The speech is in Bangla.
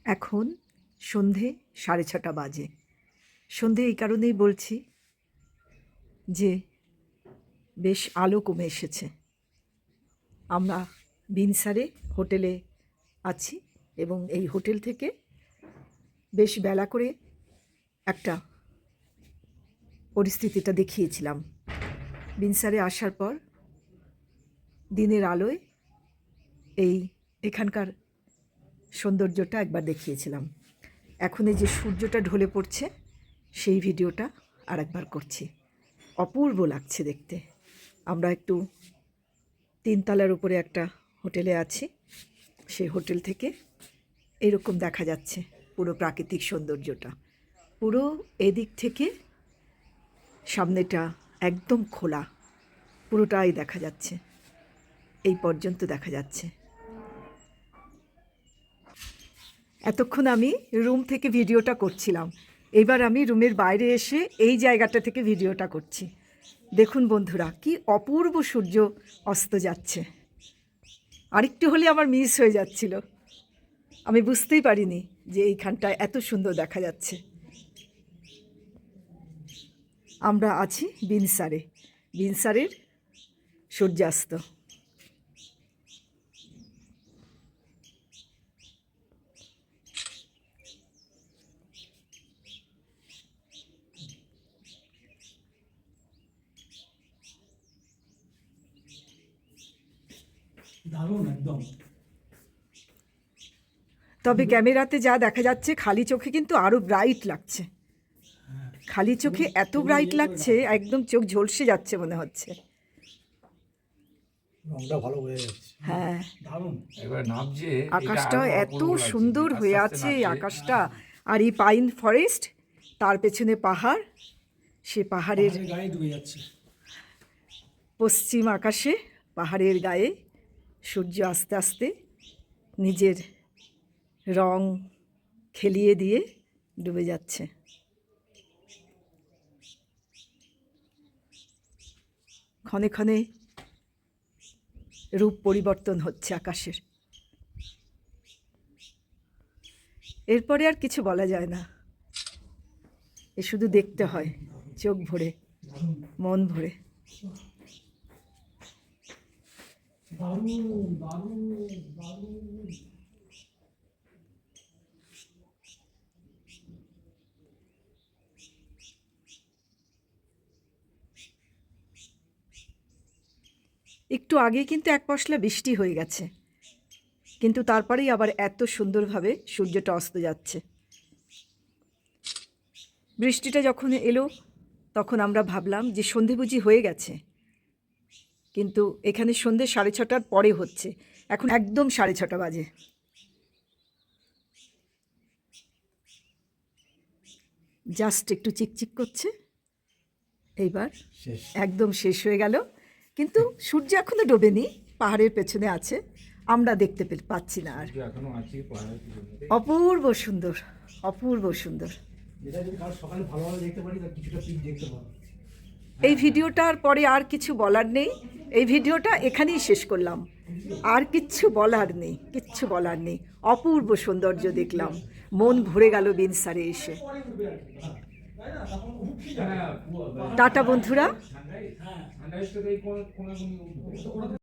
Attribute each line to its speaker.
Speaker 1: এখন সন্ধে 6:30 বাজে। সন্ধে এই কারণেই বলছি যে বেশ আলো কমে এসেছে। আমরা বিনসারে হোটেলে আছি এবং এই হোটেল থেকে বেশ বেলা করে একটা পরিস্থিতিটা দেখিয়েছিলাম। বিনসারে আসার পর দিনের আলোয় এখানকার সৌন্দর্যটা একবার দেখিয়েছিলাম। এখন এই যে সূর্যটা ঢলে পড়ছে সেই ভিডিওটা আর একবার করছি। অপূর্ব লাগছে দেখতে। আমরা একটু 3 তলার উপরে একটা হোটেলে আছি। সেই হোটেল থেকে এরকম দেখা যাচ্ছে পুরো প্রাকৃতিক সৌন্দর্যটা। পুরো এদিক থেকে সামনেটা একদম খোলা, পুরোটাই দেখা যাচ্ছে, এই পর্যন্ত দেখা যাচ্ছে। এতক্ষণ আমি রুম থেকে ভিডিওটা করছিলাম, এবার আমি রুমের বাইরে এসে এই জায়গাটা থেকে ভিডিওটা করছি। দেখুন বন্ধুরা, কি অপূর্ব সূর্য অস্ত যাচ্ছে। আরেকটু হলে আমার মিস হয়ে যাচ্ছিল, আমি বুঝতেই পারিনি যে এইখানটায় এত সুন্দর দেখা যাচ্ছে। আমরা আছি বিনসারে, বিনসারের সূর্যাস্ত।
Speaker 2: দারুণ একদম।
Speaker 1: তবে ক্যামেরাতে যা দেখা যাচ্ছে খালি চোখে কিন্তু আরো ব্রাইট লাগছে। খালি চোখে এত ব্রাইট লাগছে, একদম চোখ ঝলসে যাচ্ছে মনে হচ্ছে।
Speaker 2: রংটা ভালো বোঝা যাচ্ছে।
Speaker 1: হ্যাঁ,
Speaker 2: দারুণ।
Speaker 3: এবার নামছে,
Speaker 1: আকাশটা এত সুন্দর হয়ে আছে আকাশটা। আর এই পাইন ফরেস্ট, তার পেছনে পাহাড়, সে পাহাড়ের
Speaker 2: গায়ে ডুবে যাচ্ছে।
Speaker 1: পশ্চিম আকাশে পাহাড়ের গায়ে সূর্য আস্তে আস্তে নিজের রং খেলিয়ে দিয়ে ডুবে যাচ্ছে। ক্ষণে ক্ষণে রূপ পরিবর্তন হচ্ছে আকাশের। এরপরে আর কিছু বলা যায় না, এ শুধু দেখতে হয় চোখ ভরে, মন ভরে।
Speaker 2: দারুণ দারুণ দারুণ।
Speaker 1: একটু আগে কিন্তু এক পশলা বৃষ্টি হয়ে গেছে, কিন্তু তারপরেই আবার এত সুন্দরভাবে সূর্যটা অস্ত যাচ্ছে। বৃষ্টিটা যখন এলো তখন আমরা ভাবলাম যে সন্ধে বুঝি হয়ে গেছে, কিন্তু এখানে সন্ধে 6:30টার পরে হচ্ছে। এখন একদম 6:30 বাজে। জাস্ট একটু চিকচিক করছে, এইবার একদম শেষ হয়ে গেল। কিন্তু সূর্য এখনো ডোবেনি, পাহাড়ের পেছনে আছে, আমরা দেখতে পাচ্ছি না আর।
Speaker 3: এখনো আছে
Speaker 1: অপূর্ব সুন্দর, অপূর্ব সুন্দর।
Speaker 2: যেটা যদি কাল সকালে ভালোভাবে দেখতে পারি তার কিছুটা পিক দেখতে পাবো।
Speaker 1: এই ভিডিওটার পরে আর কিছু বলার নেই, এই ভিডিওটা এখানেই শেষ করলাম। আর কিচ্ছু বলার নেই, কিচ্ছু বলার নেই। অপূর্ব সৌন্দর্য দেখলাম, মন ভরে গেল বিনসারে এসে। টাটা বন্ধুরা।